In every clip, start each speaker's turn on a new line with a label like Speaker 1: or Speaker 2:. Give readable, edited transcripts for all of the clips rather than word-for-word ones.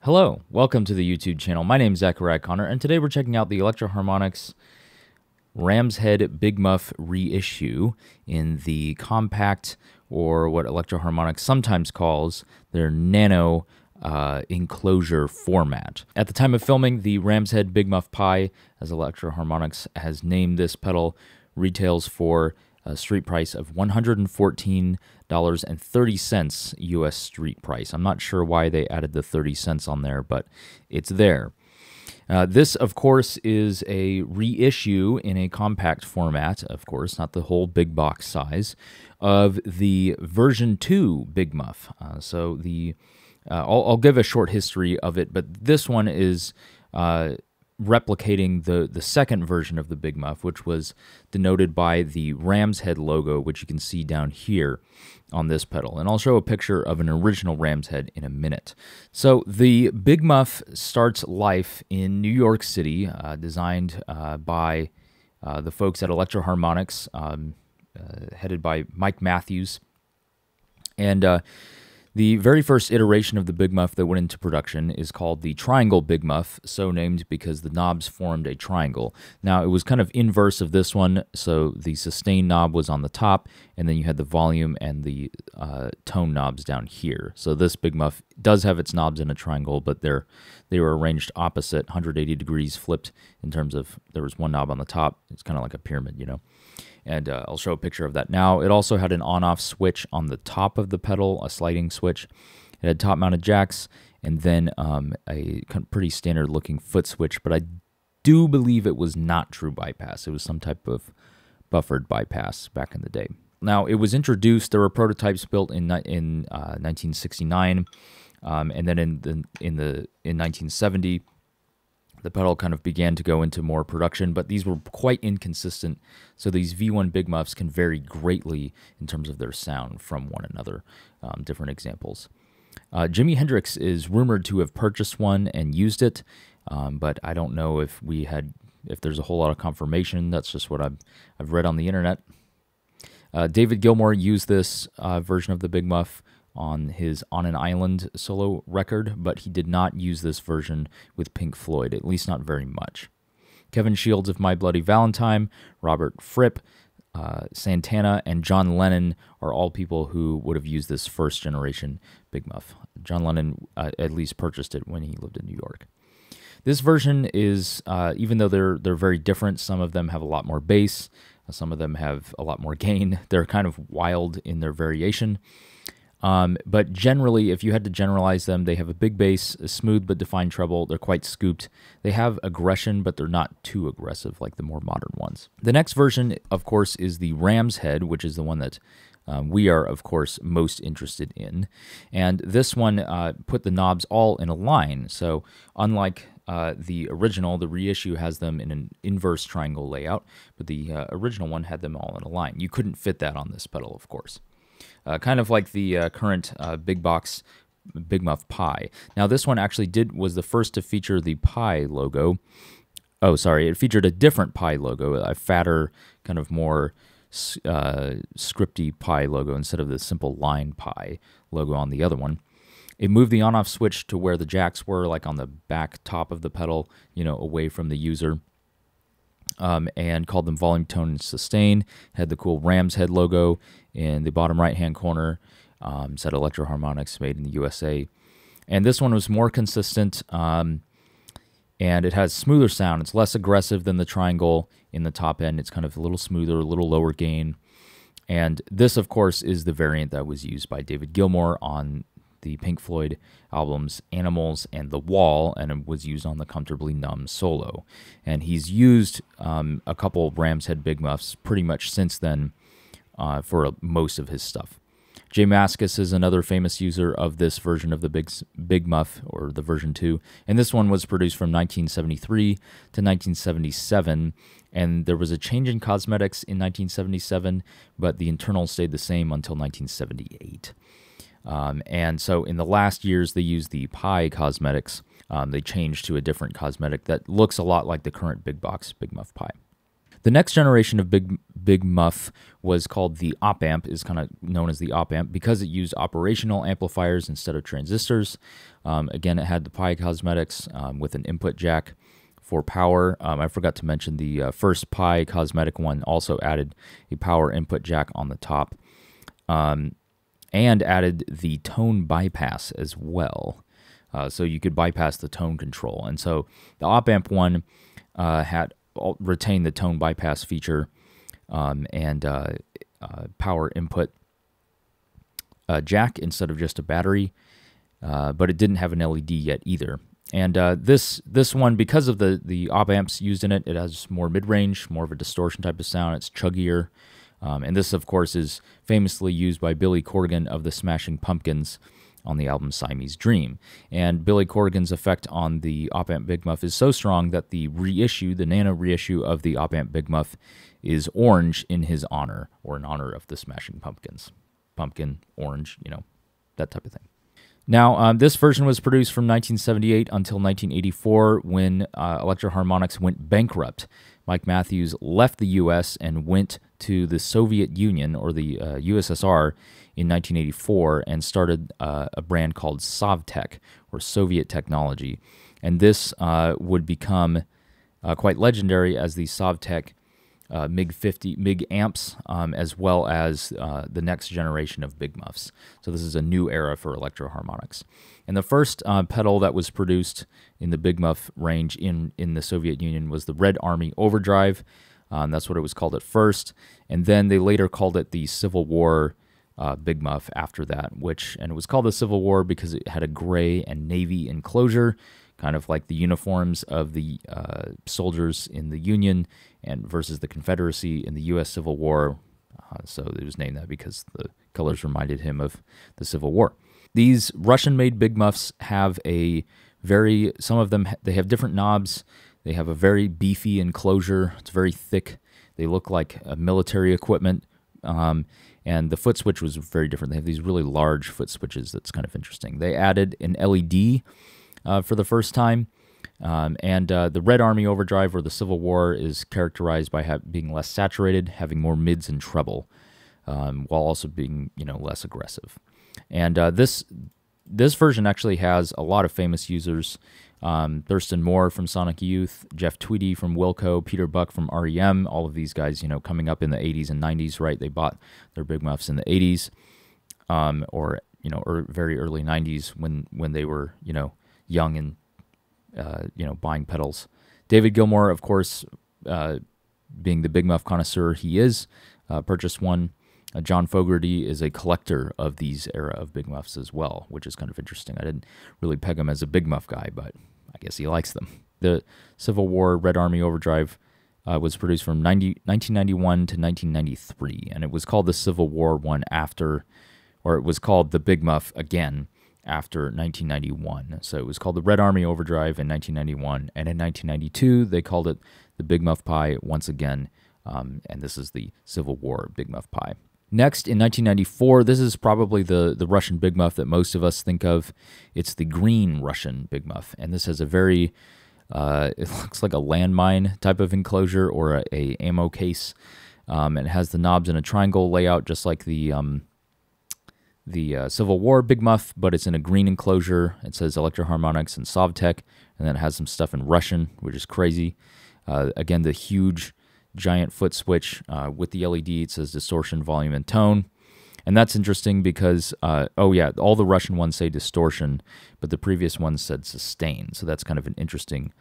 Speaker 1: Hello, welcome to the YouTube channel. My name is Zachariah Connor, and today we're checking out the Electro-Harmonix Ram's Head Big Muff reissue in the compact, or what Electro-Harmonix sometimes calls their nano enclosure format. At the time of filming, the Ram's Head Big Muff Pi, as Electro-Harmonix has named this pedal, retails for a street price of $114.30 US street price. I'm not sure why they added the 30 cents on there, but it's there. This, of course, is a reissue in a compact format, of course, not the whole big box size, of the version 2 Big Muff. I'll give a short history of it, but this one is replicating the second version of the Big Muff, which was denoted by the Ram's Head logo, which you can see down here on this pedal. And I'll show a picture of an original Ram's Head in a minute. So the Big Muff starts life in New York City, designed by the folks at Electro-Harmonix, headed by Mike Matthews. And the very first iteration of the Big Muff that went into production is called the Triangle Big Muff, so named because the knobs formed a triangle. Now, it was kind of inverse of this one, so the sustain knob was on the top, and then you had the volume and the tone knobs down here. So this Big Muff does have its knobs in a triangle, but they were arranged opposite, 180 degrees flipped, in terms of there was one knob on the top. It's kind of like a pyramid, you know. And I'll show a picture of that now. It also had an on-off switch on the top of the pedal, a sliding switch. It had top-mounted jacks, and then a pretty standard-looking foot switch, but I do believe it was not true bypass. It was some type of buffered bypass back in the day. Now, it was introduced, there were prototypes built in 1969, and then in 1970, the pedal kind of began to go into more production, but these were quite inconsistent, so these V1 Big Muffs can vary greatly in terms of their sound from one another. Different examples. Jimi Hendrix is rumored to have purchased one and used it, but I don't know if there's a whole lot of confirmation. That's just what I've read on the internet. David Gilmour used this version of the Big Muff on his On an Island solo record, but he did not use this version with Pink Floyd, at least not very much. Kevin Shields of My Bloody Valentine, Robert Fripp, Santana, and John Lennon are all people who would have used this first generation Big Muff. John Lennon at least purchased it when he lived in New York. This version is, even though they're very different, some of them have a lot more bass, some of them have a lot more gain. They're kind of wild in their variation. But generally, if you had to generalize them, they have a big bass, a smooth but defined treble. They're quite scooped. They have aggression, but they're not too aggressive like the more modern ones. The next version, of course, is the Ram's Head, which is the one that we are, of course, most interested in. And this one put the knobs all in a line. So unlike the original, the reissue has them in an inverse triangle layout, but the original one had them all in a line. You couldn't fit that on this pedal, of course. Kind of like the current big box Big Muff Pi. Now, this one actually was the first to feature the Pi logo. Oh, sorry, it featured a different Pi logo, a fatter, kind of more scripty Pi logo instead of the simple line Pi logo on the other one. It moved the on-off switch to where the jacks were, like on the back top of the pedal, you know, away from the user. And called them volume, tone, and sustain. Had the cool Ram's Head logo in the bottom right-hand corner. Said Electro-Harmonix, made in the USA. And this one was more consistent, and it has smoother sound. It's less aggressive than the triangle in the top end. It's kind of a little smoother, a little lower gain. And this, of course, is the variant that was used by David Gilmour on the Pink Floyd albums Animals and The Wall, and it was used on the Comfortably Numb solo. And he's used a couple of Ram's Head Big Muffs pretty much since then for most of his stuff. Jay Mascis is another famous user of this version of the Big Muff, or the version 2, and this one was produced from 1973 to 1977, and there was a change in cosmetics in 1977, but the internals stayed the same until 1978. And so in the last years, they used the Pi cosmetics. They changed to a different cosmetic that looks a lot like the current big box Big Muff Pi. The next generation of Big Muff was called the op amp, is kind of known as the op amp because it used operational amplifiers instead of transistors. Again, it had the Pi cosmetics with an input jack for power. I forgot to mention the first Pi cosmetic one also added a power input jack on the top, and added the tone bypass as well. So you could bypass the tone control. And so the op amp one had retained the tone bypass feature and power input jack instead of just a battery, but it didn't have an LED yet either. And this one, because of the op amps used in it, it has more mid-range, more of a distortion type of sound. It's chuggier. And this, of course, is famously used by Billy Corgan of the Smashing Pumpkins on the album Siamese Dream. And Billy Corgan's effect on the op amp Big Muff is so strong that the reissue, the nano reissue of the op amp Big Muff, is orange in his honor, or in honor of the Smashing Pumpkins. Pumpkin, orange, you know, that type of thing. Now, this version was produced from 1978 until 1984 when Electro-Harmonix went bankrupt. Mike Matthews left the U.S. and went to the Soviet Union, or the USSR, in 1984 and started a brand called Sovtek, or Soviet Technology. And this would become quite legendary as the Sovtek MiG amps, as well as the next generation of Big Muffs. So this is a new era for Electro-Harmonix. And the first pedal that was produced in the Big Muff range in the Soviet Union was the Red Army Overdrive. That's what it was called at first. And then they later called it the Civil War Big Muff after that, and it was called the Civil War because it had a gray and navy enclosure, kind of like the uniforms of the soldiers in the Union and versus the Confederacy in the U.S. Civil War. So it was named that because the colors reminded him of the Civil War. These Russian-made Big Muffs have some of them, they have different knobs. They have a very beefy enclosure. It's very thick. They look like military equipment. And the foot switch was very different. They have these really large foot switches. That's kind of interesting. They added an LED for the first time. And the Red Army Overdrive, or the Civil War, is characterized by being less saturated, having more mids and treble, while also being, less aggressive. And this version actually has a lot of famous users. Thurston Moore from Sonic Youth, Jeff Tweedy from Wilco, Peter Buck from REM, all of these guys, coming up in the 80s and 90s, right? They bought their Big Muffs in the 80s, or very early 90s when they were, young and, buying pedals. David Gilmour, of course, being the Big Muff connoisseur he is, purchased one. John Fogerty is a collector of these era of Big Muffs as well, which is kind of interesting. I didn't really peg him as a Big Muff guy, but I guess he likes them. The Civil War Red Army Overdrive was produced from 1991 to 1993, and it was called the Civil War one after, or it was called the Big Muff again after 1991. So it was called the Red Army Overdrive in 1991, and in 1992 they called it the Big Muff Pi once again, and this is the Civil War Big Muff Pi. Next, in 1994, this is probably the Russian Big Muff that most of us think of. It's the green Russian Big Muff, and this has a very, it looks like a landmine type of enclosure or a ammo case. It has the knobs in a triangle layout, just like the Civil War Big Muff, but it's in a green enclosure. It says Electro-Harmonix and Sovtek, and then it has some stuff in Russian, which is crazy. Again, the huge giant foot switch with the LED. It says distortion, volume, and tone. And that's interesting because, all the Russian ones say distortion, but the previous ones said sustain. So that's kind of an interesting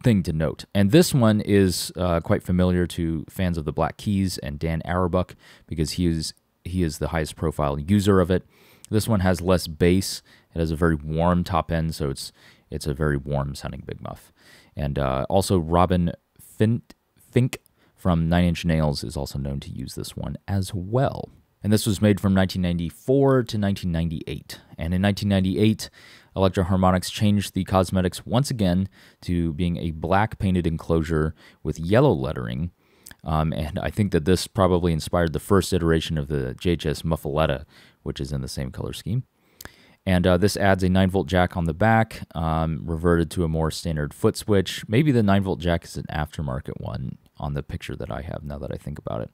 Speaker 1: thing to note. And this one is quite familiar to fans of the Black Keys and Dan Auerbach because he is the highest profile user of it. This one has less bass. It has a very warm top end, so it's a very warm sounding Big Muff. And also Robin Fink from Nine Inch Nails is also known to use this one as well. And this was made from 1994 to 1998. And in 1998, Electro-Harmonix changed the cosmetics once again to being a black painted enclosure with yellow lettering. And I think that this probably inspired the first iteration of the JHS Muffaletta, which is in the same color scheme. And this adds a 9-volt jack on the back, reverted to a more standard foot switch. Maybe the 9-volt jack is an aftermarket one on the picture that I have, now that I think about it.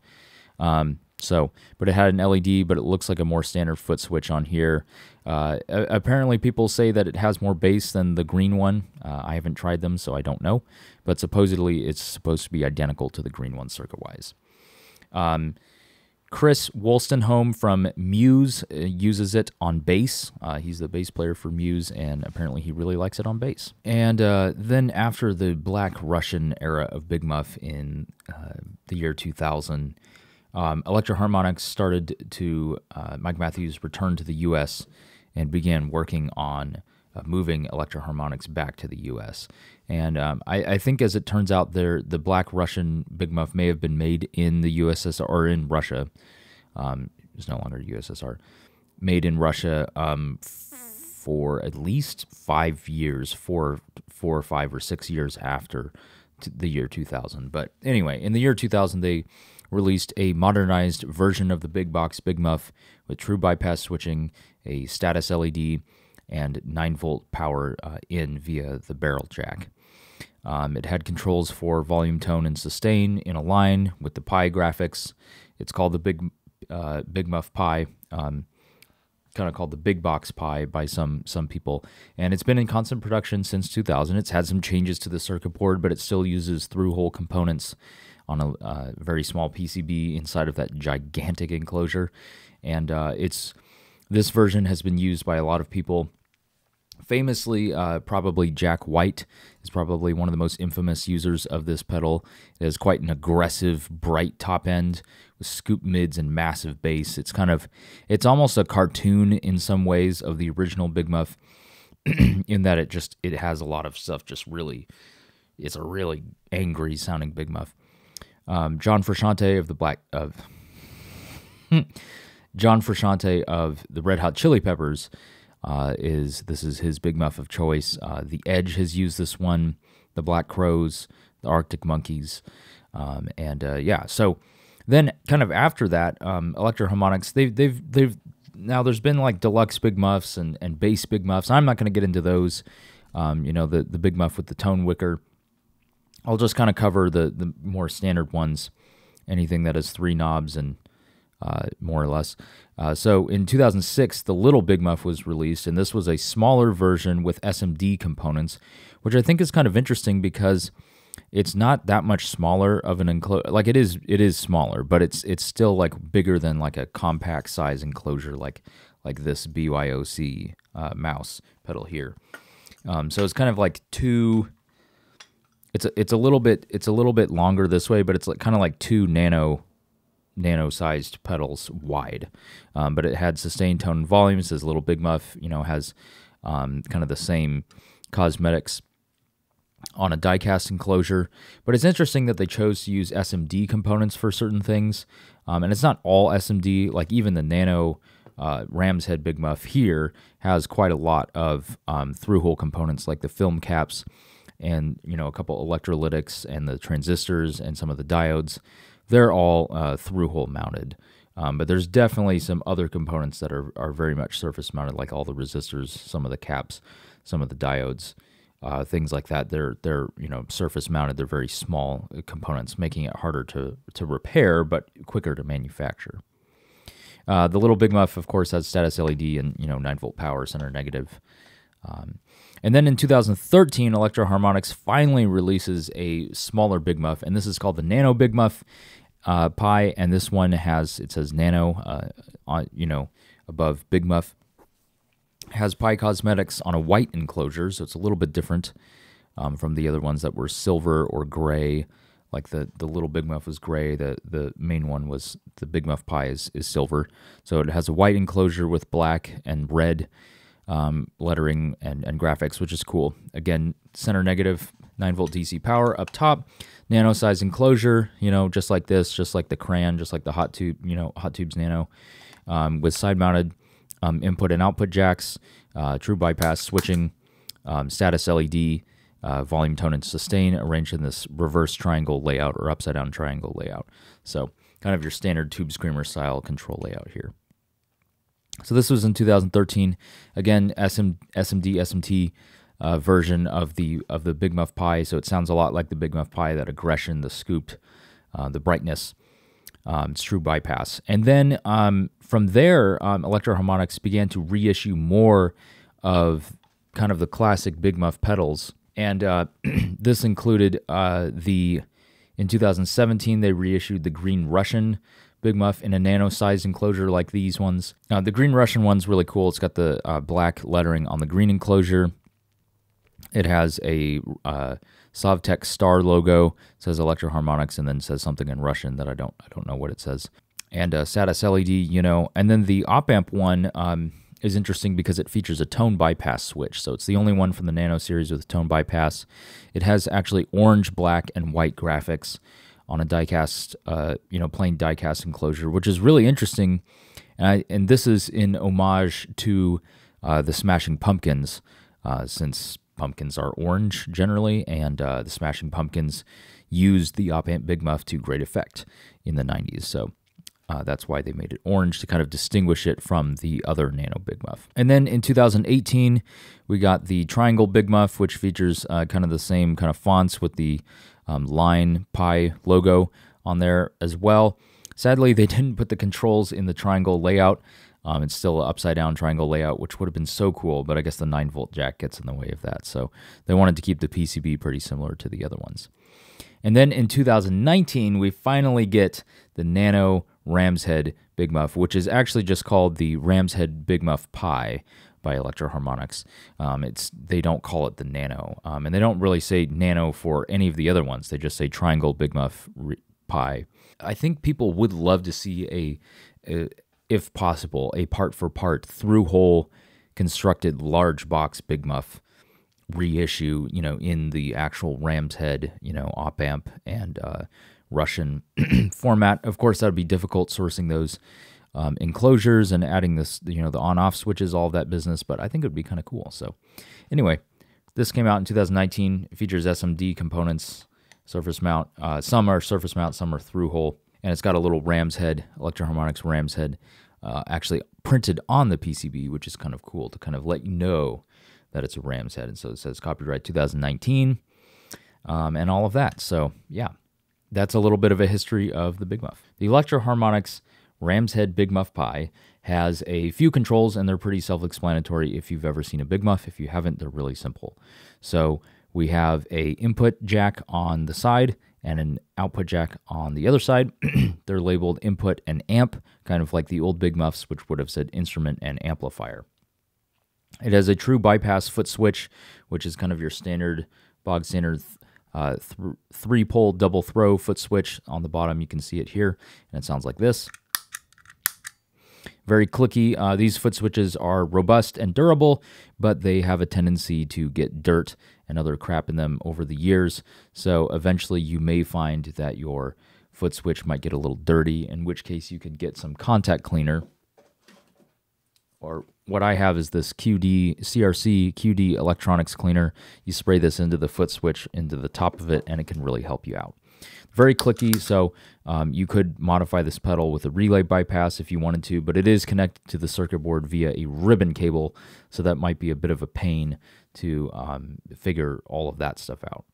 Speaker 1: But it had an LED, but it looks like a more standard foot switch on here. Apparently people say that it has more bass than the green one. I haven't tried them, so I don't know. But supposedly it's supposed to be identical to the green one circuit-wise. Chris Wolstenholme from Muse uses it on bass. He's the bass player for Muse, and apparently he really likes it on bass. And then after the Black Russian era of Big Muff in the year 2000, Electro-Harmonix started to, Mike Matthews returned to the U.S. and began working on moving Electro-Harmonix back to the U.S. And I think, as it turns out, the Black Russian Big Muff may have been made in the USSR, or in Russia. It's no longer USSR. Made in Russia for at least 5 years, 4 or 5 or 6 years after the year 2000. But anyway, in the year 2000, they released a modernized version of the big box Big Muff with true bypass switching, a status LED, and 9-volt power in via the barrel jack. It had controls for volume, tone, and sustain in a line with the Pi graphics. It's called the Big Muff Pi, kind of called the Big Box Pi by some people. And it's been in constant production since 2000. It's had some changes to the circuit board, but it still uses through-hole components on a very small PCB inside of that gigantic enclosure. And this version has been used by a lot of people. Famously, probably Jack White is probably one of the most infamous users of this pedal. It has quite an aggressive, bright top end with scoop mids and massive bass. It's almost a cartoon in some ways of the original Big Muff, in that it has a lot of stuff. It's a really angry sounding Big Muff. John Frusciante of the Red Hot Chili Peppers this is his Big Muff of choice. The Edge has used this one, the Black Crows, the Arctic Monkeys, So then, kind of after that, Electro-Harmonix, they've now there's been like deluxe Big Muffs and bass Big Muffs. I'm not going to get into those. The Big Muff with the tone wicker. I'll just kind of cover the more standard ones, anything that has 3 knobs and more or less. So in 2006, the Little Big Muff was released, and this was a smaller version with SMD components, which I think is kind of interesting because it's not that much smaller of an enclosure. Like, it is smaller, but it's still like bigger than like a compact size enclosure, like this BYOC mouse pedal here. So it's kind of like two. It's a little bit longer this way, but it's like kind of like 2 nano-sized pedals wide. But it had sustained tone and volume. This Little Big Muff, has kind of the same cosmetics on a die-cast enclosure. But it's interesting that they chose to use SMD components for certain things. And it's not all SMD. Like, even the nano Ram's Head Big Muff here has quite a lot of through-hole components, like the film caps and, a couple electrolytics and the transistors and some of the diodes. They're all through-hole mounted. But there's definitely some other components that are very much surface mounted, like all the resistors, some of the caps, some of the diodes, things like that. They're surface mounted. They're very small components, making it harder to repair, but quicker to manufacture. The Little Big Muff, of course, has status LED and 9-volt power, center negative. And then in 2013, Electro-Harmonix finally releases a smaller Big Muff, and this is called the Nano Big Muff Pi, and this one says Nano, above Big Muff. Has Pi cosmetics on a white enclosure, so it's a little bit different from the other ones that were silver or gray. Like the Little Big Muff was gray, the main one was, the Big Muff Pi is silver. So it has a white enclosure with black and red lettering and graphics, which is cool. Again, center negative, 9-volt DC power up top, nano size enclosure, just like this, just like the Cran, just like the Hot Tube, Hot Tube's Nano, with side mounted input and output jacks, true bypass switching, status LED, volume, tone, and sustain, arranged in this reverse triangle layout or upside down triangle layout. So kind of your standard Tube Screamer style control layout here. So this was in 2013. Again, SMD, SMT version of the Big Muff Pi. So it sounds a lot like the Big Muff Pi, that aggression, the scooped, the brightness. It's true bypass. And then from there, Electro-Harmonix began to reissue more of kind of the classic Big Muff pedals. And this included in 2017, they reissued the Green Russian Big Muff in a nano-sized enclosure like these ones. The Green Russian one's really cool. It's got the black lettering on the green enclosure. It has a Sovtek star logo. It says Electro-Harmonix, and then says something in Russian that I don't know what it says. And Status LED, you know. And then the op-amp one is interesting because it features a tone bypass switch. So it's the only one from the Nano series with a tone bypass. It has actually orange, black, and white graphics on a die-cast, plain die-cast enclosure, which is really interesting. And this is in homage to the Smashing Pumpkins, since pumpkins are orange generally, and the Smashing Pumpkins used the op-amp Big Muff to great effect in the 90s. So that's why they made it orange, to kind of distinguish it from the other Nano Big Muff. And then in 2018, we got the Triangle Big Muff, which features kind of the same kind of fonts with the line Pi logo on there as well. Sadly, they didn't put the controls in the triangle layout. It's still an upside-down triangle layout, which would have been so cool, but I guess the 9-volt jack gets in the way of that. So they wanted to keep the PCB pretty similar to the other ones. And then in 2019, we finally get the Nano Ram's Head Big Muff, which is actually just called the Ram's Head Big Muff Pi by Electro-Harmonix. They don't call it the Nano, and they don't really say Nano for any of the other ones. They just say Triangle Big Muff Pi. I think people would love to see if possible, a part-for-part through-hole constructed large box Big Muff reissue, in the actual Ram's Head, op-amp and Russian format. Of course, that would be difficult sourcing those enclosures and adding this, the on-off switches, all of that business, but I think it would be kind of cool. So anyway, this came out in 2019. It features SMD components, surface mount. Some are surface mount, some are through-hole. And it's got a little Ram's Head, Electro-Harmonix Ram's Head, actually printed on the PCB, which is kind of cool to kind of let you know that it's a Ram's Head. And so it says copyright 2019 and all of that. So yeah, that's a little bit of a history of the Big Muff. The Electro-Harmonix Ram's Head Big Muff Pi has a few controls, and they're pretty self-explanatory if you've ever seen a Big Muff. If you haven't, they're really simple. So we have a input jack on the side and an output jack on the other side. They're labeled input and amp, kind of like the old Big Muffs, which would have said instrument and amplifier. It has a true bypass foot switch, which is kind of your standard, bog standard 3-pole double throw foot switch. On the bottom, you can see it here, and it sounds like this. Very clicky. These foot switches are robust and durable, but they have a tendency to get dirt and other crap in them over the years. So eventually you may find that your foot switch might get a little dirty, in which case you could get some contact cleaner. Or what I have is this CRC QD electronics cleaner. You spray this into the foot switch, into the top of it, and it can really help you out. Very clicky, so you could modify this pedal with a relay bypass if you wanted to, but it is connected to the circuit board via a ribbon cable, so that might be a bit of a pain to figure all of that stuff out.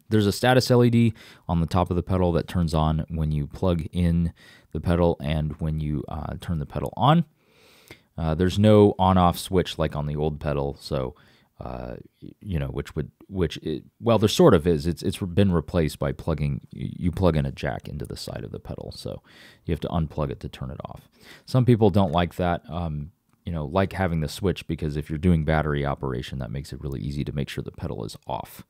Speaker 1: There's a status LED on the top of the pedal that turns on when you plug in the pedal and when you turn the pedal on. There's no on-off switch like on the old pedal, so well, there sort of is. It's been replaced by you plug in a jack into the side of the pedal, so you have to unplug it to turn it off. Some people don't like that, like having the switch, because if you're doing battery operation, that makes it really easy to make sure the pedal is off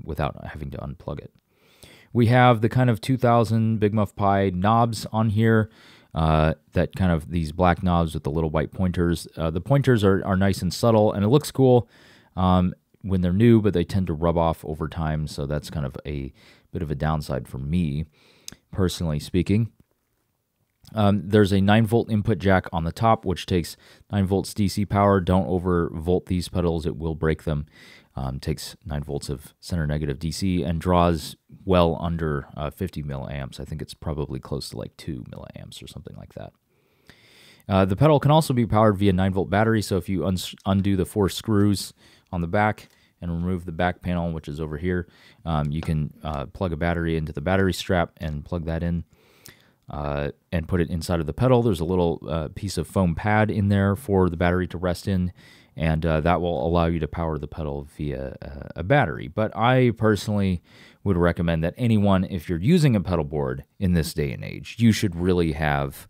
Speaker 1: without having to unplug it. We have the kind of 2000 Big Muff Pi knobs on here. That kind of these black knobs with the little white pointers. The pointers are nice and subtle, and it looks cool when they're new, but they tend to rub off over time, so that's kind of a bit of a downside for me, personally speaking. There's a 9-volt input jack on the top, which takes 9 volts DC power. Don't overvolt these pedals, it will break them. Takes 9 volts of center negative DC and draws well under 50 milliamps. I think it's probably close to like 2 milliamps or something like that. The pedal can also be powered via 9-volt battery, so if you undo the 4 screws on the back and remove the back panel, which is over here, you can plug a battery into the battery strap and plug that in and put it inside of the pedal. There's a little piece of foam pad in there for the battery to rest in, and that will allow you to power the pedal via a battery. But I personally would recommend that anyone, if you're using a pedal board in this day and age, you should really have,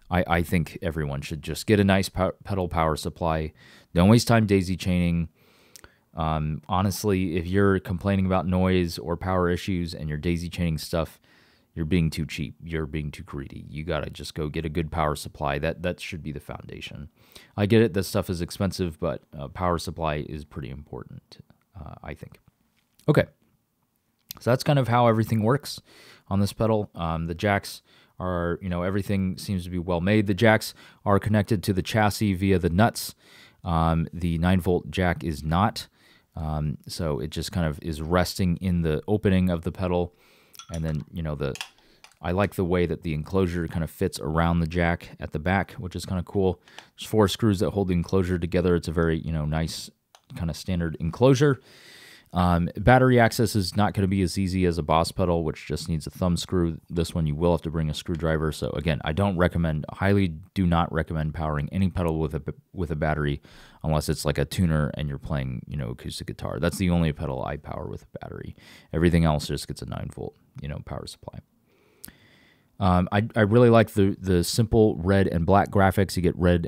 Speaker 1: I think everyone should just get a nice pedal power supply. Don't waste time daisy chaining. Honestly, if you're complaining about noise or power issues and you're daisy chaining stuff, you're being too cheap. You're being too greedy. You got to just go get a good power supply. That should be the foundation. I get it, that stuff is expensive, but power supply is pretty important, I think. Okay. So that's kind of how everything works on this pedal. The jacks are, everything seems to be well made. The jacks are connected to the chassis via the nuts. The 9-volt jack is not. So it just kind of is resting in the opening of the pedal. And then, I like the way that the enclosure kind of fits around the jack at the back, which is kind of cool. There's 4 screws that hold the enclosure together. It's a very, nice kind of standard enclosure. Battery access is not going to be as easy as a Boss pedal, which just needs a thumb screw. This one you will have to bring a screwdriver. So again, I highly do not recommend powering any pedal with a battery unless it's like a tuner and you're playing, acoustic guitar. That's the only pedal I power with a battery. Everything else just gets a 9-volt, power supply. I really like the simple red and black graphics. You get red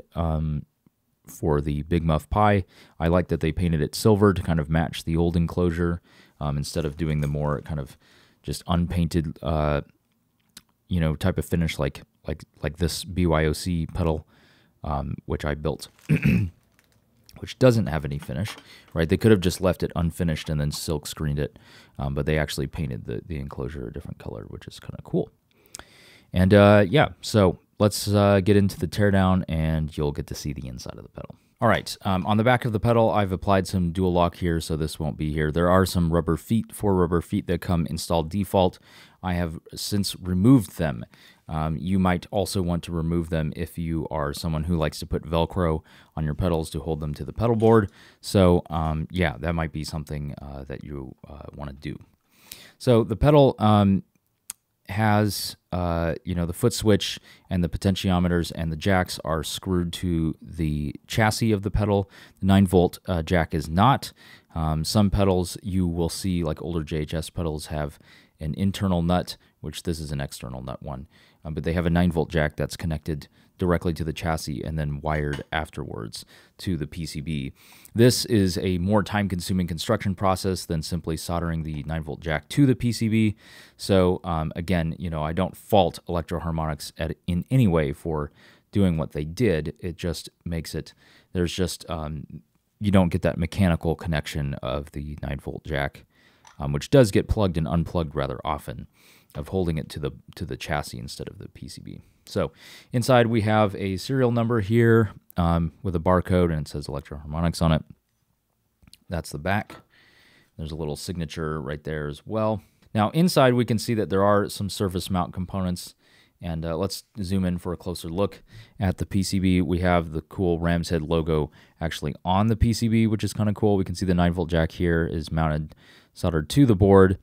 Speaker 1: for the Big Muff Pi. I like that they painted it silver to kind of match the old enclosure instead of doing the more kind of just unpainted, type of finish like this BYOC pedal, which I built, which doesn't have any finish, right? They could have just left it unfinished and then silk screened it, but they actually painted the enclosure a different color, which is kind of cool. And yeah, so let's get into the teardown, and you'll get to see the inside of the pedal. All right, on the back of the pedal, I've applied some dual lock here, so this won't be here. There are some 4 rubber feet that come installed default. I have since removed them. You might also want to remove them if you are someone who likes to put Velcro on your pedals to hold them to the pedal board. So yeah, that might be something that you want to do. So the pedal has, the foot switch and the potentiometers and the jacks are screwed to the chassis of the pedal. The 9-volt jack is not. Some pedals you will see, like older JHS pedals, have an internal nut, which this is an external nut one, but they have a 9-volt jack that's connected directly to the chassis and then wired afterwards to the PCB. This is a more time-consuming construction process than simply soldering the 9-volt jack to the PCB. So again, I don't fault Electro-Harmonix in any way for doing what they did. It just makes it, there's just, you don't get that mechanical connection of the 9-volt jack, which does get plugged and unplugged rather often, of holding it to the chassis instead of the PCB. So inside we have a serial number here with a barcode, and it says Electro-Harmonix on it. That's the back. There's a little signature right there as well. Now inside we can see that there are some surface mount components, and let's zoom in for a closer look at the PCB. We have the cool Ram's Head logo actually on the PCB, which is kind of cool. We can see the 9-volt jack here is mounted, soldered to the board.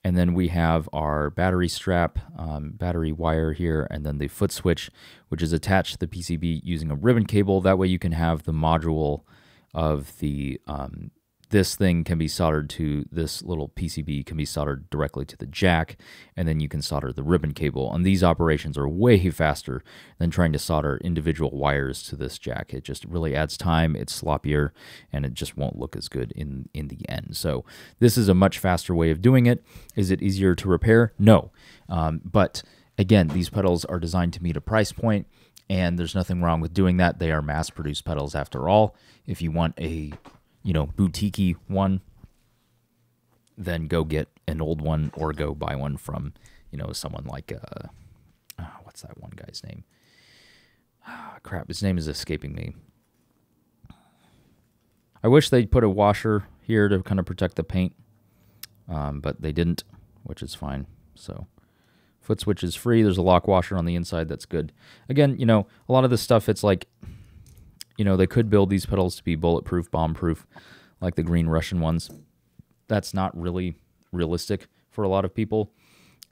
Speaker 1: And then we have our battery strap, battery wire here, and then the foot switch, which is attached to the PCB using a ribbon cable. That way you can have the module of the, this thing can be soldered to this little PCB, can be soldered directly to the jack, and then you can solder the ribbon cable. And these operations are way faster than trying to solder individual wires to this jack. It just really adds time, it's sloppier, and it just won't look as good in the end. So this is a much faster way of doing it. Is it easier to repair? No. But again, these pedals are designed to meet a price point, and there's nothing wrong with doing that. They are mass-produced pedals after all. If you want a boutique-y one, then go get an old one or go buy one from, someone like, what's that one guy's name? Crap, his name is escaping me. I wish they'd put a washer here to kind of protect the paint, but they didn't, which is fine. So Foot switch is free. There's a lock washer on the inside. That's good. Again, you know, a lot of this stuff, it's like, you know, they could build these pedals to be bulletproof, bomb-proof, like the green Russian ones. That's not really realistic for a lot of people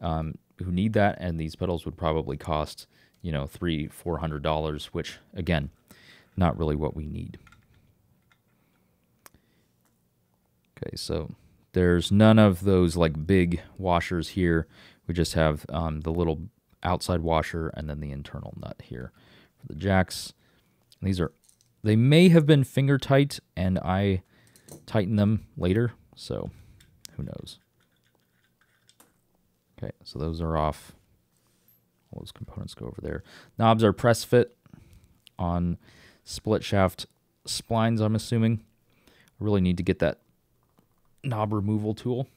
Speaker 1: who need that, and these pedals would probably cost, you know, $300-400, which, again, not really what we need. Okay, so there's none of those like big washers here. We just have the little outside washer and then the internal nut here for the jacks. These are, they may have been finger tight and I tightened them later, so who knows. Okay, so those are off. All those components go over there. Knobs are press fit on split shaft splines, I'm assuming. I really need to get that knob removal tool.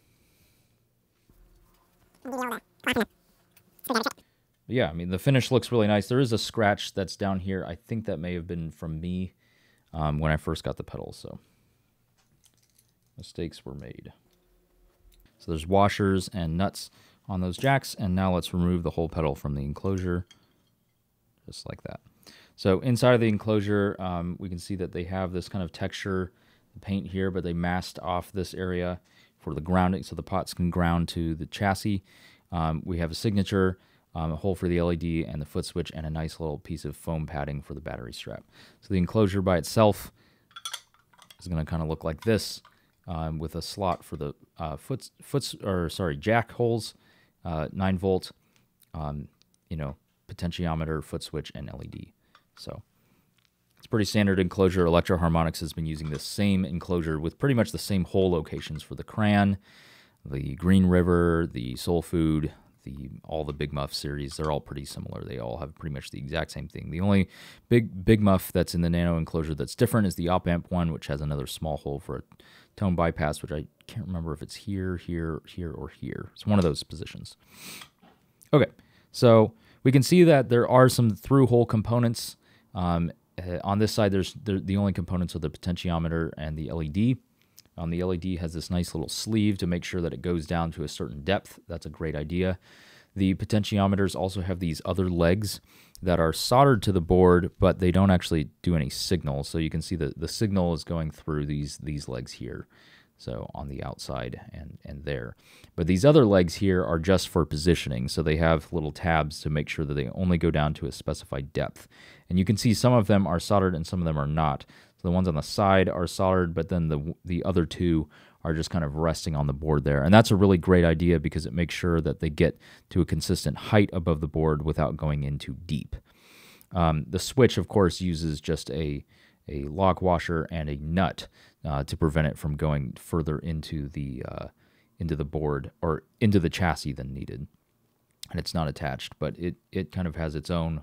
Speaker 1: Yeah, I mean, the finish looks really nice. There is a scratch that's down here. I think that may have been from me when I first got the pedals, so mistakes were made. So there's washers and nuts on those jacks, and now let's remove the whole pedal from the enclosure, just like that. So inside of the enclosure, we can see that they have this kind of texture paint here, but they masked off this area for the grounding, so the pots can ground to the chassis. We have a signature, a hole for the LED and the foot switch, and a nice little piece of foam padding for the battery strap. So the enclosure by itself is going to kind of look like this, with a slot for the jack holes, 9 volt, you know, potentiometer, foot switch, and LED. So it's pretty standard enclosure. Electro-Harmonix has been using this same enclosure with pretty much the same hole locations for the Cran, the Green River, the Soul Food, all the Big Muff series. They're all pretty similar. They all have pretty much the exact same thing. The only Big Muff that's in the Nano enclosure that's different is the op amp one, which has another small hole for a tone bypass, which I can't remember if it's here, here, here, or here. It's one of those positions. Okay, so we can see that there are some through-hole components. On this side, the only components are the potentiometer and the LED. The LED has this nice little sleeve to make sure that it goes down to a certain depth. That's a great idea. The potentiometers also have these other legs that are soldered to the board, but they don't actually do any signal. So you can see that the signal is going through these legs here, so on the outside and there. But these other legs here are just for positioning, so they have little tabs to make sure that they only go down to a specified depth. And you can see some of them are soldered and some of them are not. So the ones on the side are soldered, but then the other two are just kind of resting on the board there. And that's a really great idea because it makes sure that they get to a consistent height above the board without going in too deep. The switch, of course, uses just a lock washer and a nut to prevent it from going further into the board or into the chassis than needed. And it's not attached, but it kind of has its own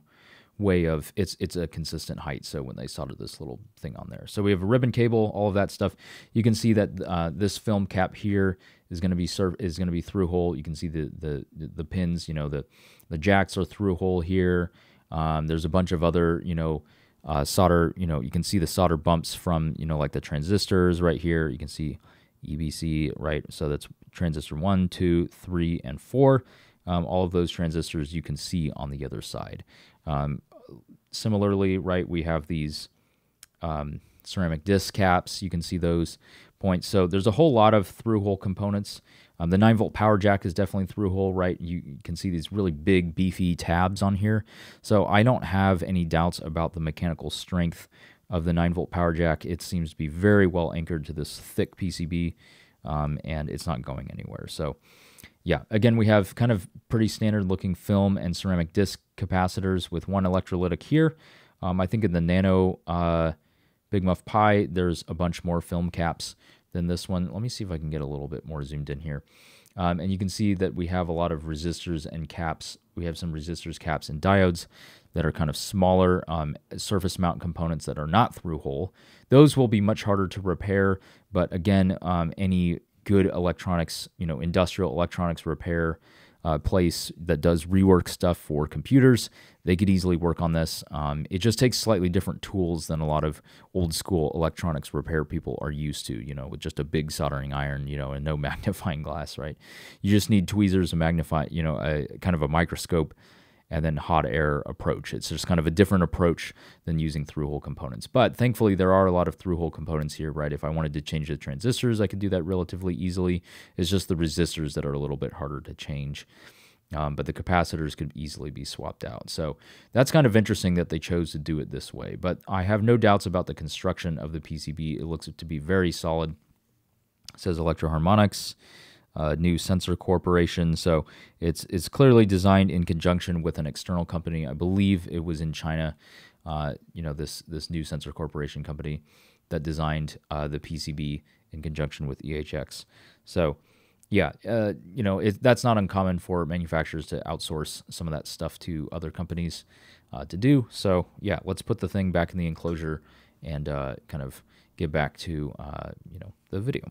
Speaker 1: way of, it's a consistent height, so when they solder this little thing on there. So we have a ribbon cable, all of that stuff. You can see that this film cap here is going to be through hole. You can see the pins, you know, the jacks are through hole here. There's a bunch of other, you know, solder, you know, you can see the solder bumps from, you know, like the transistors right here. You can see EBC, right? So that's transistor 1, 2, 3, and 4. All of those transistors you can see on the other side. Similarly, right, we have these ceramic disc caps. You can see those points. So there's a whole lot of through-hole components. The 9-volt power jack is definitely through-hole, right? You can see these really big, beefy tabs on here. So I don't have any doubts about the mechanical strength of the 9-volt power jack. It seems to be very well anchored to this thick PCB, and it's not going anywhere. So yeah, again, we have kind of pretty standard looking film and ceramic disc capacitors with one electrolytic here. I think in the Nano Big Muff Pi, there's a bunch more film caps than this one. Let me see if I can get a little bit more zoomed in here. And you can see that we have a lot of resistors and caps. We have some resistors, caps, and diodes that are kind of smaller surface mount components that are not through hole. Those will be much harder to repair, but again, any good electronics, you know, industrial electronics repair place that does rework stuff for computers. They could easily work on this. It just takes slightly different tools than a lot of old school electronics repair people are used to, with just a big soldering iron, and no magnifying glass, right? You just need tweezers, a magnify, a kind of a microscope, and then hot air approach. It's just kind of a different approach than using through-hole components. But thankfully, there are a lot of through-hole components here, right? If I wanted to change the transistors, I could do that relatively easily. It's just the resistors that are a little bit harder to change. But the capacitors could easily be swapped out. So that's kind of interesting that they chose to do it this way. But I have no doubts about the construction of the PCB. It looks to be very solid. It says Electro-Harmonix. New Sensor Corporation, so it's clearly designed in conjunction with an external company. I believe it was in China. This New Sensor Corporation company that designed the PCB in conjunction with EHX. So, yeah, that's not uncommon for manufacturers to outsource some of that stuff to other companies to do. So, yeah, let's put the thing back in the enclosure and kind of get back to the video.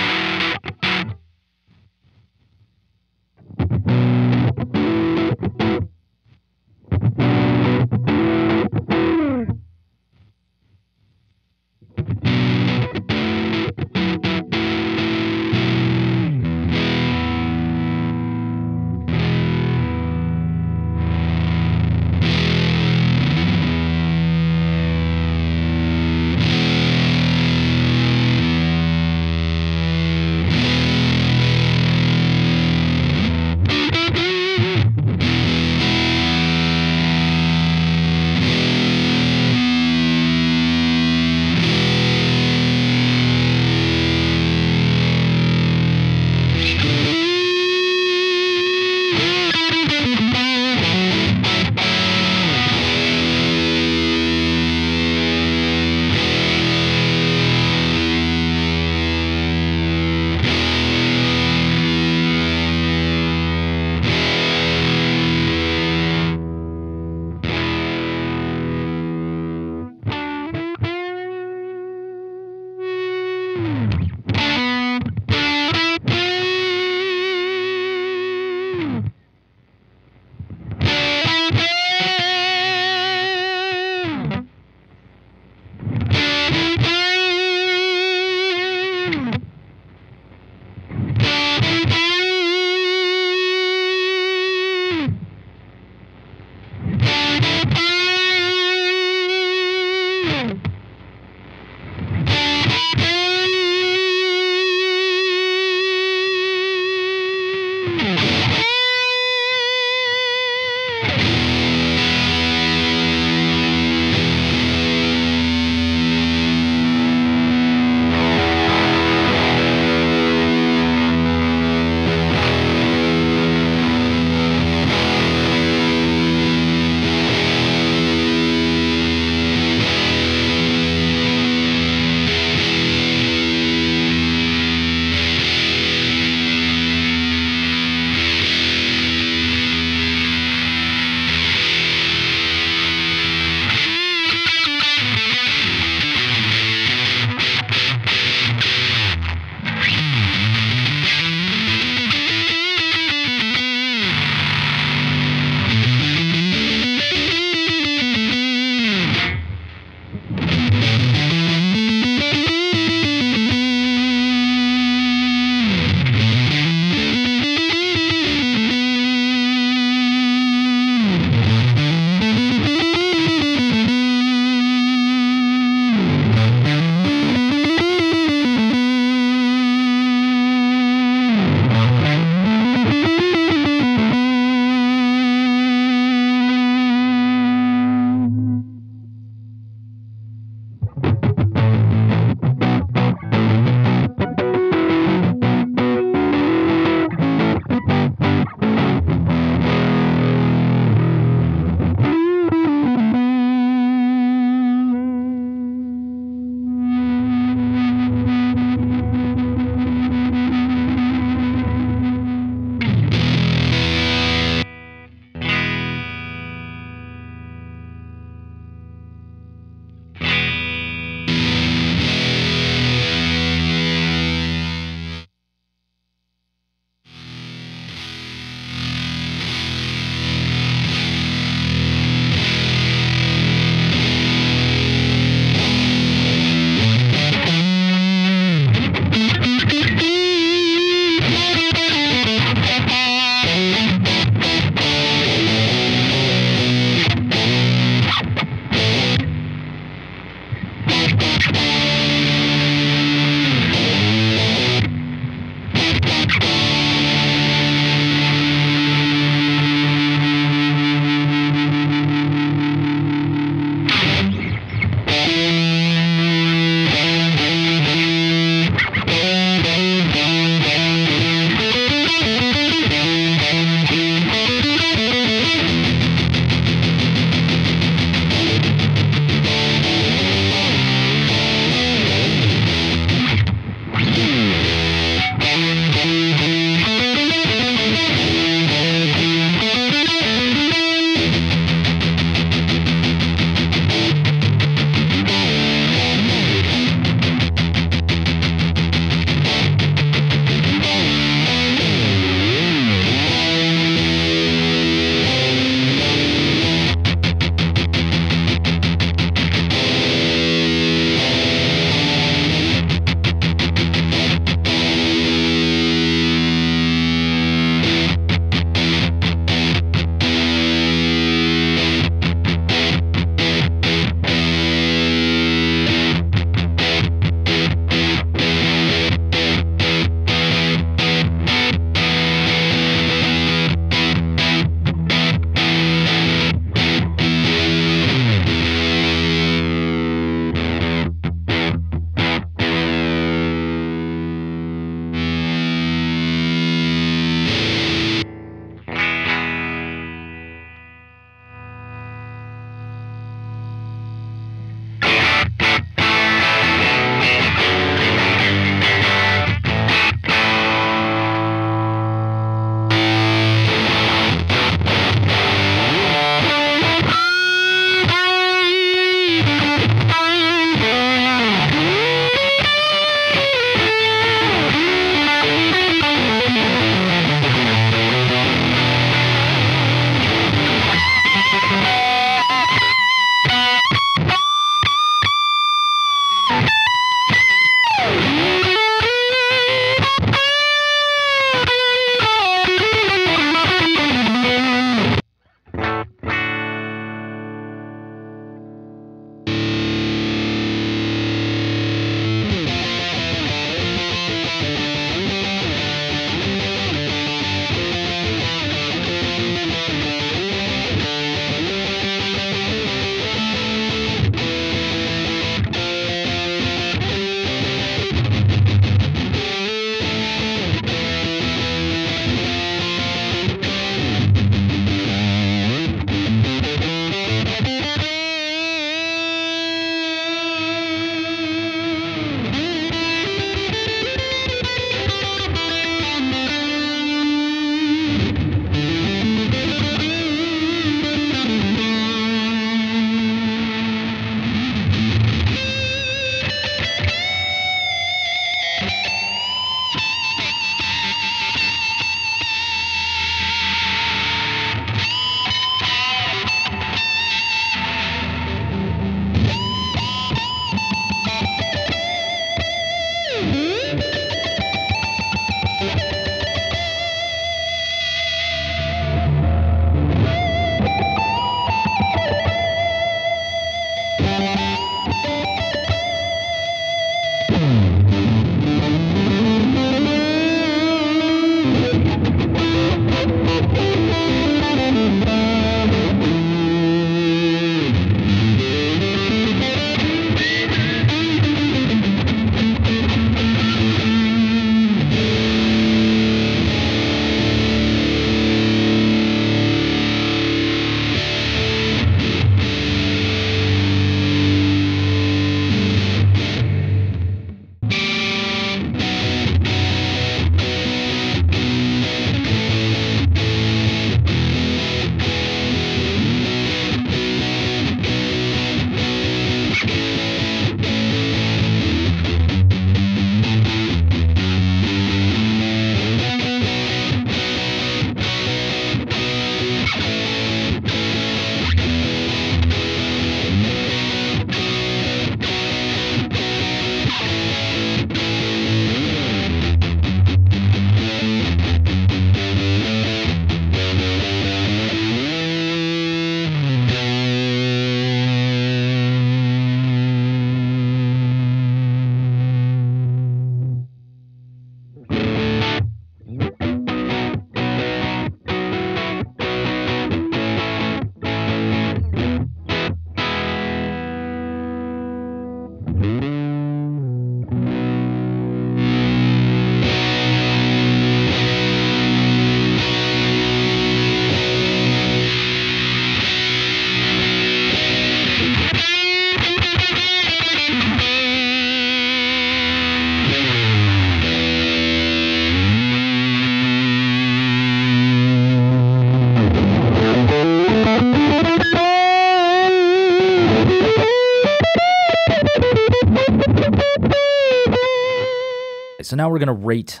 Speaker 1: so now we're going to rate,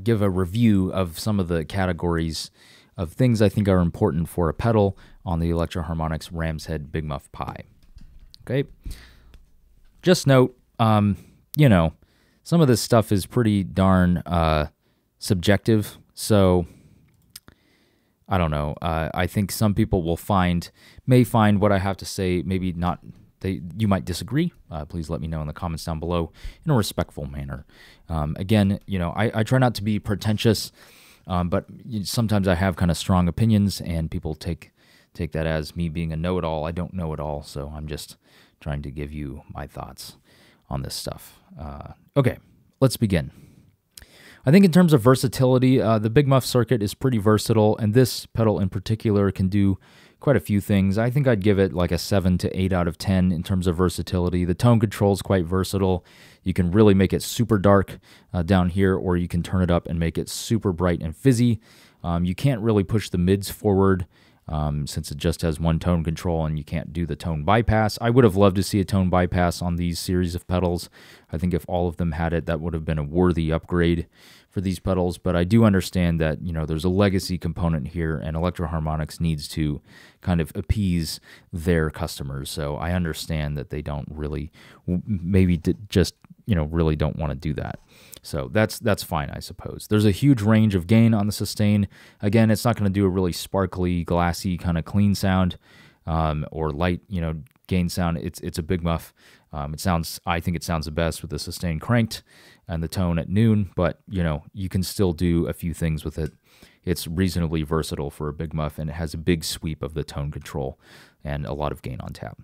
Speaker 1: give a review of some of the categories of things I think are important for a pedal on the Electro-Harmonix Ram's Head Big Muff Pi. Okay. Just note, you know, some of this stuff is pretty darn subjective, so I don't know. I think some people may find what I have to say maybe not. You might disagree. Please let me know in the comments down below in a respectful manner. Again, you know, I try not to be pretentious, but sometimes I have kind of strong opinions, and people take that as me being a know-it-all. I don't know it all, so I'm just trying to give you my thoughts on this stuff. Okay, let's begin. I think in terms of versatility, the Big Muff circuit is pretty versatile, and this pedal in particular can do quite a few things. I think I'd give it like a 7 to 8 out of 10 in terms of versatility. The tone control is quite versatile. You can really make it super dark down here, or you can turn it up and make it super bright and fizzy. You can't really push the mids forward since it just has one tone control, and you can't do the tone bypass. I would have loved to see a tone bypass on these series of pedals. I think if all of them had it, that would have been a worthy upgrade for these pedals, but I do understand that, you know, there's a legacy component here, and Electro-Harmonix needs to kind of appease their customers. So I understand that they don't really, maybe just, you know, really don't want to do that. So that's fine, I suppose. There's a huge range of gain on the sustain. Again, it's not going to do a really sparkly, glassy kind of clean sound or light, you know, gain sound. It's a Big Muff. I think it sounds the best with the sustain cranked and the tone at noon, but, you know, you can still do a few things with it. It's reasonably versatile for a Big Muff, and it has a big sweep of the tone control and a lot of gain on tap.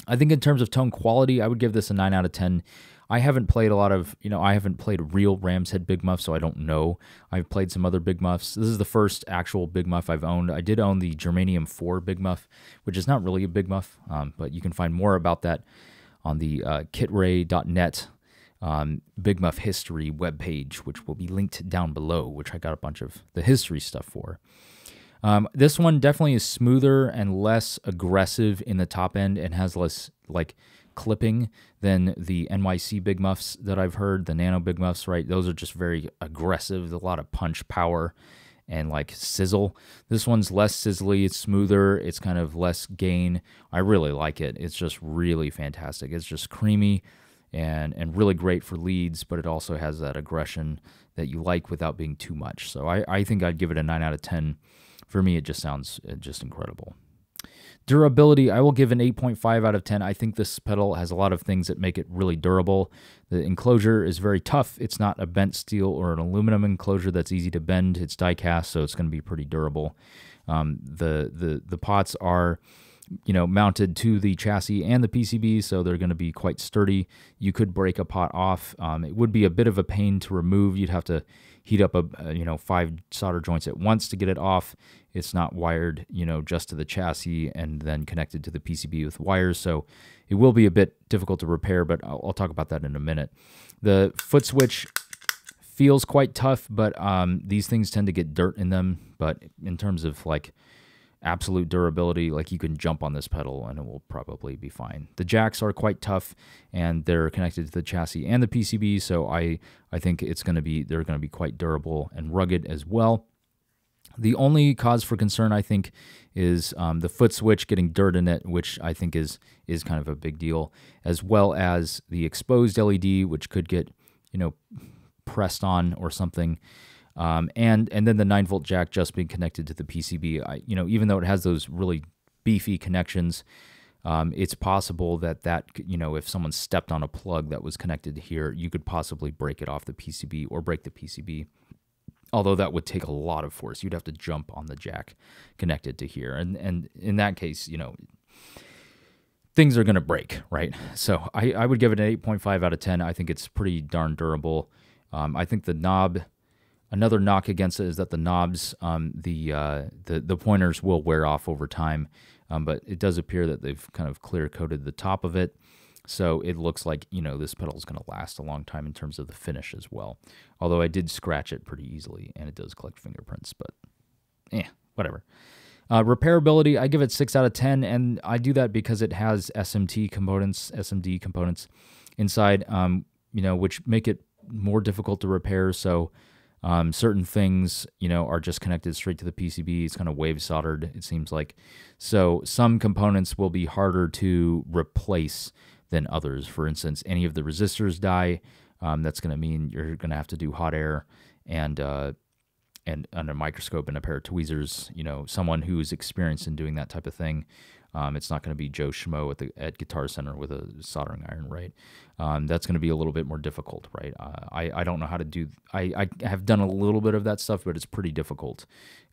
Speaker 1: I think in terms of tone quality, I would give this a 9 out of 10. I haven't played a lot of, you know, I haven't played real Ram's Head Big Muff, so I don't know. I've played some other Big Muffs. This is the first actual Big Muff I've owned. I did own the Germanium 4 Big Muff, which is not really a Big Muff, but you can find more about that on the kitray.net Big Muff history webpage, which will be linked down below, which I got a bunch of the history stuff for. This one definitely is smoother and less aggressive in the top end, and has less like clipping than the NYC Big Muffs that I've heard, the Nano Big Muffs, right? Those are just very aggressive, a lot of punch power and like sizzle. This one's less sizzly, it's smoother, it's kind of less gain. I really like it. It's just really fantastic. It's just creamy and really great for leads, but it also has that aggression that you like without being too much. So I think I'd give it a 9 out of 10. For me, it just sounds just incredible. Durability, I will give an 8.5 out of 10. I think this pedal has a lot of things that make it really durable. The enclosure is very tough. It's not a bent steel or an aluminum enclosure that's easy to bend. It's die cast, so it's going to be pretty durable. The pots are, you know, mounted to the chassis and the PCB, so they're going to be quite sturdy. You could break a pot off. It would be a bit of a pain to remove. You'd have to heat up 5 solder joints at once to get it off. It's not wired, you know, just to the chassis and then connected to the PCB with wires, so it will be a bit difficult to repair, but I'll talk about that in a minute. The foot switch feels quite tough, but these things tend to get dirt in them, but in terms of like absolute durability, like you can jump on this pedal and it will probably be fine. The jacks are quite tough, and they're connected to the chassis and the PCB, so I think they're going to be quite durable and rugged as well. The only cause for concern, I think, is the foot switch getting dirt in it, which I think is kind of a big deal, as well as the exposed LED, which could get, you know, pressed on or something. And then the 9-volt jack just being connected to the PCB. You know, even though it has those really beefy connections, it's possible that, you know, if someone stepped on a plug that was connected here, you could possibly break it off the PCB or break the PCB. Although that would take a lot of force. You'd have to jump on the jack connected to here. And in that case, you know, things are going to break, right? So I would give it an 8.5 out of 10. I think it's pretty darn durable. I think the knob, another knock against it is that the knobs, the pointers will wear off over time. But it does appear that they've kind of clear coated the top of it. So it looks like, you know, this pedal is going to last a long time in terms of the finish as well. Although I did scratch it pretty easily, and it does collect fingerprints, but whatever. Repairability, I give it 6 out of 10, and I do that because it has SMD components inside, you know, which make it more difficult to repair. So certain things, you know, are just connected straight to the PCB. It's kind of wave soldered, it seems like. So some components will be harder to replace than others. For instance, any of the resistors die. That's going to mean you're going to have to do hot air and under a microscope and a pair of tweezers. You know, someone who's experienced in doing that type of thing. It's not going to be Joe Schmo at Guitar Center with a soldering iron, right? That's going to be a little bit more difficult, right? I don't know how to do. I have done a little bit of that stuff, but it's pretty difficult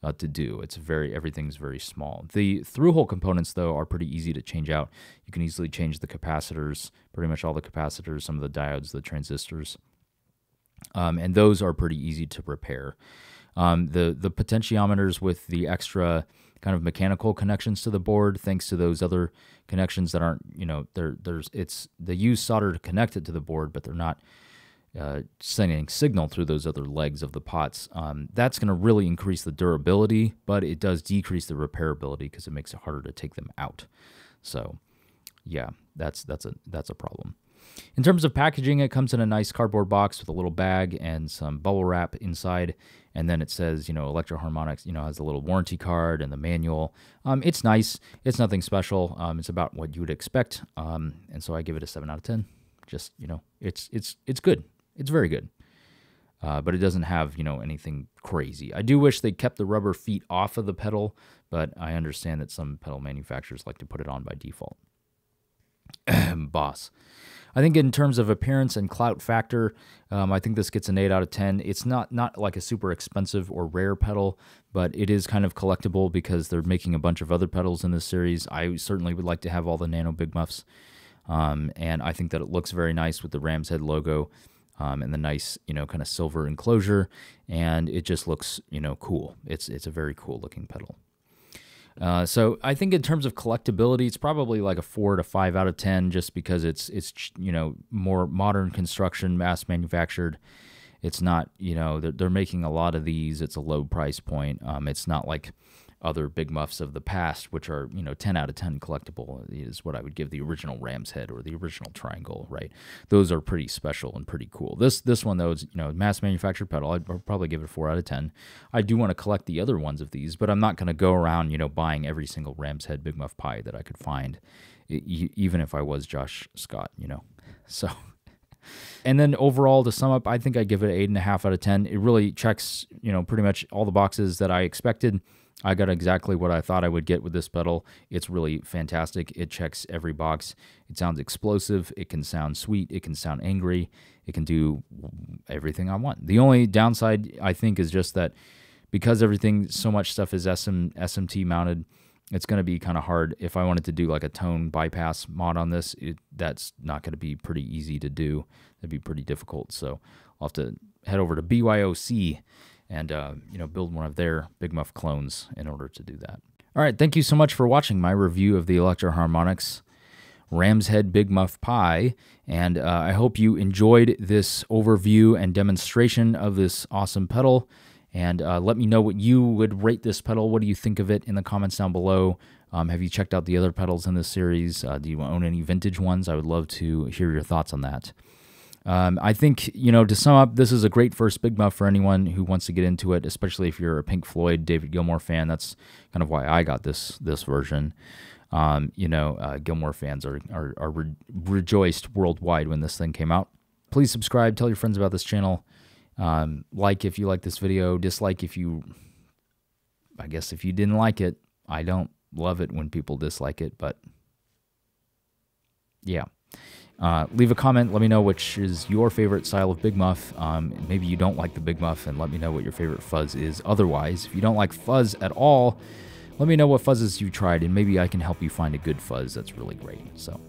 Speaker 1: to do. Everything's very small. The through-hole components, though, are pretty easy to change out. You can easily change the capacitors, pretty much all the capacitors, some of the diodes, the transistors, and those are pretty easy to repair. The potentiometers with the extra kind of mechanical connections to the board, thanks to those other connections that aren't, you know, they use solder to connect it to the board, but they're not sending signal through those other legs of the pots. That's going to really increase the durability, but it does decrease the repairability because it makes it harder to take them out. So, yeah, that's a problem. In terms of packaging, it comes in a nice cardboard box with a little bag and some bubble wrap inside. And then it says, you know, Electro-Harmonix, you know, has a little warranty card and the manual. It's nice. It's nothing special. It's about what you would expect. And so I give it a 7 out of 10. Just, you know, it's good. It's very good. But it doesn't have, you know, anything crazy. I do wish they kept the rubber feet off of the pedal, but I understand that some pedal manufacturers like to put it on by default. Boss. I think in terms of appearance and clout factor, I think this gets an 8 out of 10. It's not like a super expensive or rare pedal, but it is kind of collectible because they're making a bunch of other pedals in this series. I certainly would like to have all the Nano Big Muffs, and I think that it looks very nice with the Ram's Head logo and the nice, you know, kind of silver enclosure, and it just looks, you know, cool. It's a very cool looking pedal. So I think in terms of collectability, it's probably like a 4 to 5 out of 10, just because it's you know, more modern construction, mass manufactured. It's not, you know, they're making a lot of these. It's a low price point. It's not like other Big Muffs of the past, which are, you know, 10 out of 10 collectible is what I would give the original Ram's Head or the original Triangle, right? Those are pretty special and pretty cool. This one, though, is, you know, mass manufactured pedal. I'd probably give it a 4 out of 10. I do want to collect the other ones of these, but I'm not going to go around, you know, buying every single Ram's Head Big Muff Pi that I could find, even if I was Josh Scott, you know. So, and then overall, to sum up, I think I give it an 8.5 out of 10. It really checks, you know, pretty much all the boxes that I expected. I got exactly what I thought I would get with this pedal. It's really fantastic. It checks every box. It sounds explosive. It can sound sweet. It can sound angry. It can do everything I want. The only downside, I think, is just that because so much stuff is SMT mounted, it's going to be kind of hard. If I wanted to do like a tone bypass mod on this, that's not going to be pretty easy to do. That'd be pretty difficult. So I'll have to head over to BYOC and you know, build one of their Big Muff clones in order to do that. All right, thank you so much for watching my review of the Electro-Harmonix Ram's Head Big Muff Pi, and I hope you enjoyed this overview and demonstration of this awesome pedal, and let me know what you would rate this pedal. What do you think of it in the comments down below? Have you checked out the other pedals in this series? Do you own any vintage ones? I would love to hear your thoughts on that. I think, you know, to sum up, this is a great first Big Muff for anyone who wants to get into it, especially if you're a Pink Floyd, David Gilmour fan. That's kind of why I got this version. You know, Gilmour fans are rejoiced worldwide when this thing came out. Please subscribe, tell your friends about this channel. Like if you like this video, dislike if you, I guess if you didn't like it. I don't love it when people dislike it, but yeah. Leave a comment. Let me know which is your favorite style of Big Muff. Maybe you don't like the Big Muff, and let me know what your favorite fuzz is. Otherwise, if you don't like fuzz at all, let me know what fuzzes you tried, and maybe I can help you find a good fuzz that's really great. So,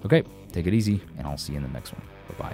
Speaker 1: okay, take it easy, and I'll see you in the next one. Bye-bye.